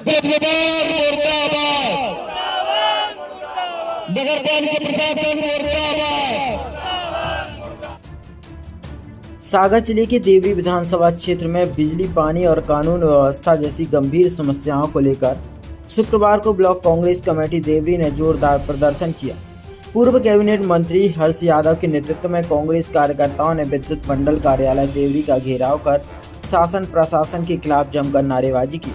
मुर्दाबाद नगर पालिका प्रशासन मुर्दाबाद। सागर जिले के देवरी विधानसभा क्षेत्र में बिजली, पानी और कानून व्यवस्था जैसी गंभीर समस्याओं को लेकर शुक्रवार को ब्लॉक कांग्रेस कमेटी देवरी ने जोरदार प्रदर्शन किया। पूर्व कैबिनेट मंत्री हर्ष यादव के नेतृत्व में कांग्रेस कार्यकर्ताओं ने विद्युत मंडल कार्यालय देवरी का घेराव कर शासन प्रशासन के खिलाफ जमकर नारेबाजी की।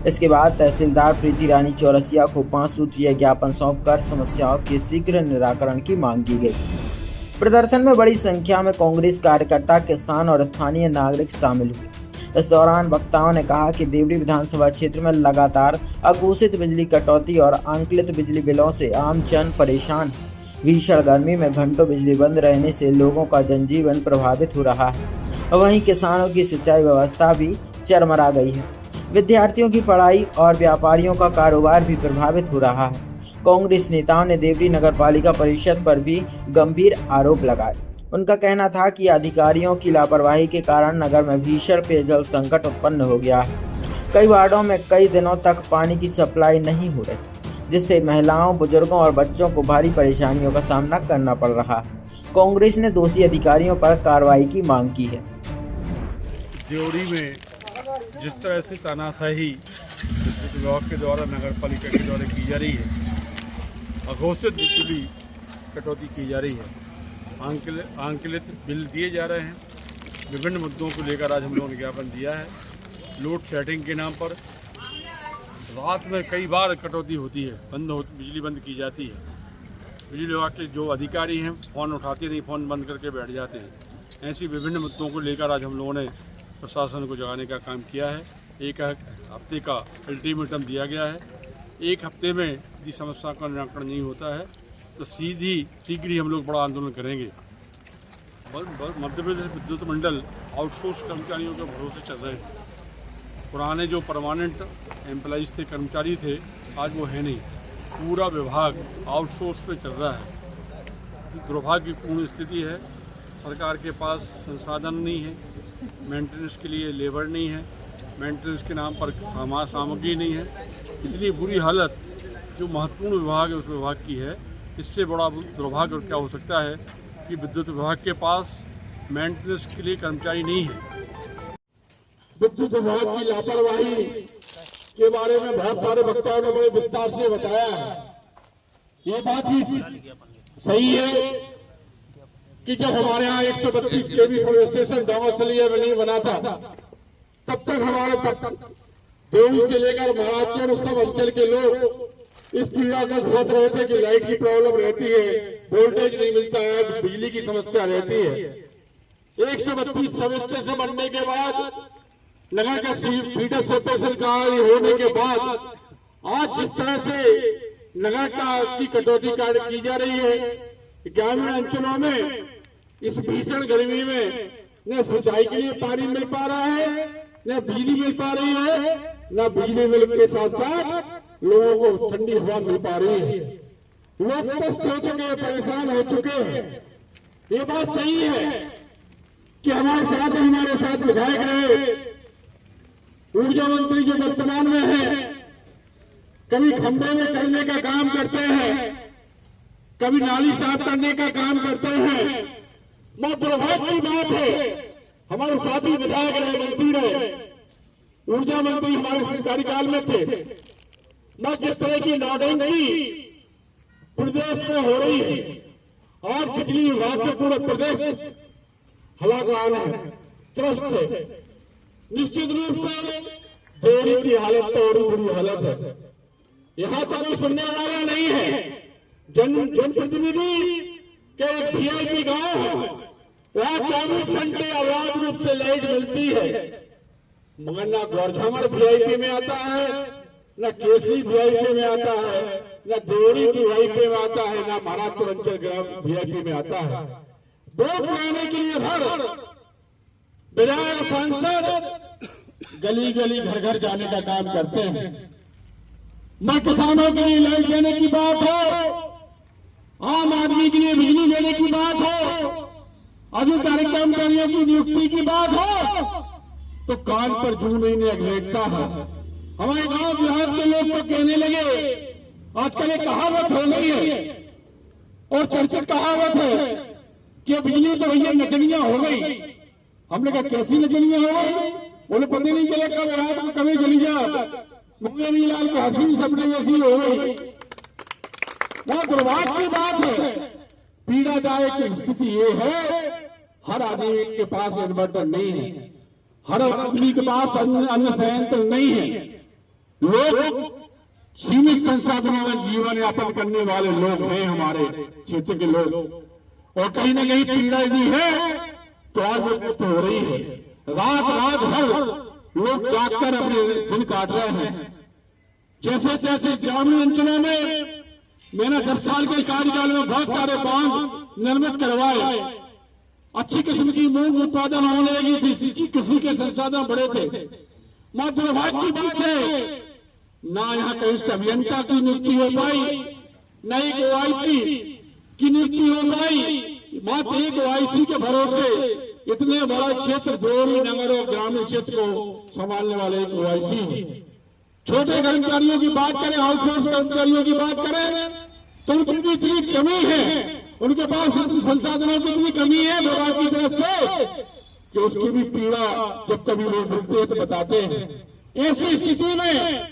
इसके बाद तहसीलदार प्रीति रानी चौरसिया को 5 सूत्रीय ज्ञापन सौंपकर समस्याओं के शीघ्र निराकरण की मांग की गई। प्रदर्शन में बड़ी संख्या में कांग्रेस कार्यकर्ता, किसान और स्थानीय नागरिक शामिल हुए। इस दौरान वक्ताओं ने कहा कि देवरी विधानसभा क्षेत्र में लगातार अघोषित बिजली कटौती और आंकलित बिजली बिलों से आम जन परेशान है। भीषण गर्मी में घंटों बिजली बंद रहने से लोगों का जनजीवन प्रभावित हो रहा है। वहीं किसानों की सिंचाई व्यवस्था भी चरमरा गई है। विद्यार्थियों की पढ़ाई और व्यापारियों का कारोबार भी प्रभावित हो रहा है। कांग्रेस नेताओं ने देवरी नगर पालिका परिषद पर भी गंभीर आरोप लगाए। उनका कहना था कि अधिकारियों की लापरवाही के कारण नगर में भीषण पेयजल संकट उत्पन्न हो गया है। कई वार्डों में कई दिनों तक पानी की सप्लाई नहीं हो रही, जिससे महिलाओं, बुजुर्गों और बच्चों को भारी परेशानियों का सामना करना पड़ रहा है। कांग्रेस ने दोषी अधिकारियों पर कार्रवाई की मांग की है। देवरी में जिस तरह से तानाशाही विद्युत विभाग के द्वारा नगर पालिका के द्वारा की जा रही है, अघोषित बिजली कटौती की जा रही है, आंकलित बिल दिए जा रहे हैं। विभिन्न मुद्दों को लेकर आज हम लोगों ने ज्ञापन दिया है। लोड शेडिंग के नाम पर रात में कई बार कटौती होती है, बिजली बंद की जाती है। बिजली विभाग के जो अधिकारी हैं फ़ोन उठाते नहीं, फ़ोन बंद करके बैठ जाते हैं। ऐसी विभिन्न मुद्दों को लेकर आज हम लोगों ने प्रशासन को जगाने का काम किया है। एक हफ्ते का अल्टीमेटम दिया गया है। एक हफ्ते में यदि समस्या का निराकरण नहीं होता है तो शीघ्र ही हम लोग बड़ा आंदोलन करेंगे। मध्य प्रदेश विद्युत मंडल आउटसोर्स कर्मचारियों के भरोसे चल रहे हैं। पुराने जो परमानेंट एम्प्लॉइज थे, कर्मचारी थे, आज वो है नहीं। पूरा विभाग आउटसोर्स पे चल रहा है। दुर्भाग्यपूर्ण स्थिति है। सरकार के पास संसाधन नहीं है, मेंटेनेंस के लिए लेबर नहीं है, मेंटेनेंस के नाम पर सामग्री नहीं है। इतनी बुरी हालत जो महत्वपूर्ण विभाग है उस विभाग की है। इससे बड़ा दुर्भाग्य और क्या हो सकता है कि विद्युत विभाग के पास मेंटेनेंस के लिए कर्मचारी नहीं है। विद्युत विभाग की लापरवाही के बारे में बहुत सारे वक्ताओं ने बड़े विस्तार से बताया है। ये बात भी सही है कि जब हमारे यहाँ 132 केवी सब स्टेशन डामरसलिया में नहीं बना था, तब तक हमारे देवरी से लेकर महाराजपुर सब अंचल के लोग इस पीड़ा का भुगत रहे थे कि लाइट की प्रॉब्लम रहती है, वोल्टेज नहीं मिलता है, बिजली की समस्या रहती है। 132 सब स्टेशन बनने के बाद, नगर का फीडर स्टेशन कार्य होने के बाद आज जिस तरह से नगर की कटौती कार्य की जा रही है, ग्रामीण अंचलों में इस भीषण गर्मी में न सिंचाई के लिए पानी मिल पा रहा है, न बिजली मिल पा रही है, न बिजली मिल के साथ साथ लोगों को ठंडी हवा मिल पा रही है। लोग त्रस्त हो चुके हैं, परेशान हो चुके हैं। ये बात सही है कि हमारे साथ विधायक रहे, ऊर्जा मंत्री जो वर्तमान में है, कभी खंभे में चढ़ने का काम करते हैं, कभी नाली साफ करने का काम करते हैं। बहुत दुर्भाग्य की बात है, हमारे साथी विधायक रहे, मंत्री रहे, ऊर्जा मंत्री हमारे कार्यकाल में थे। न जिस तरह की नौटंकी प्रदेश में हो रही है, और बिजली विभाग से पूरा प्रदेश हलाकान है, त्रस्त है। निश्चित रूप से देवरी की हालत तो और बुरी हालत है। यहाँ तो कोई सुनने वाला नहीं है। जनप्रतिनिधि के एक वीआईपी गांव है, वहाँ 24 घंटे अवैध रूप से लाइट मिलती है, मगर न गौरझामर वीआईपी में आता है, न केसरी वीआईपी में आता है, न देवरी वीआईपी में आता है, न महाराजपुर अंचल वीआईपी में आता है। वोट लाने के लिए भर विधायक सांसद गली गली घर घर जाने का काम करते हैं। न किसानों के लिए लाइट देने की बात हो, आम आदमी के लिए बिजली देने की बात हो, अधिकारी कर्मचारियों की नियुक्ति की बात हो, तो कान पर जू नहीं लेटता है। हमारे गांव बिहार के लोग तो कहने लगे, आजकल एक कहावत हो गई है और चर्चित कहावत है कि बिजली तो भैया नचनिया हो गई। हमने कहा कैसी नचनिया हो गई? बोले पता नहीं चला कब रात को कभी चली जा, मुंगे नहीं लाल के हसीन सपने जैसी हो गई। बहुत दुर्भाग्य की बात है, पीड़ादायक स्थिति ये है, हर आदमी के पास इन्वर्टर नहीं है, हर आदमी के पास अन्न संयंत्र नहीं है। लोग सीमित संसाधनों में जीवन यापन करने वाले लोग हैं हमारे क्षेत्र के लोग, और कहीं ना कहीं पीड़ा यदि है तो आज मुक्त हो रही है। रात भर लोग जागकर अपने दिन काट रहे हैं। जैसे जैसे ग्रामीण अंचलों में मैंने 10 साल के कार्यकाल में बहुत सारे बांध निर्मित करवाए, अच्छी किस्म की मूंग उत्पादन होने लगी थी, किसी के संसाधन बड़े थे। मां दुर्भाग्य की बात है, ना यहाँ कनिष्ठ अभियंता की नियुक्ति हो पाई, न एक ओआईसी की नियुक्ति हो पाई। मात्र एक ओआईसी के भरोसे इतने बड़ा क्षेत्र, देवरी नगर और ग्रामीण क्षेत्र को संभालने वाले एक ओआईसी है। छोटे कर्मचारियों की बात करें, आउटसोर्स कर्मचारियों की बात करें तो उनकी इतनी कमी है, उनके पास संसाधनों की इतनी कमी है विभाग की तरफ से कि उसकी भी पीड़ा जब कभी लोग मिलते हैं तो बताते हैं। ऐसी स्थिति में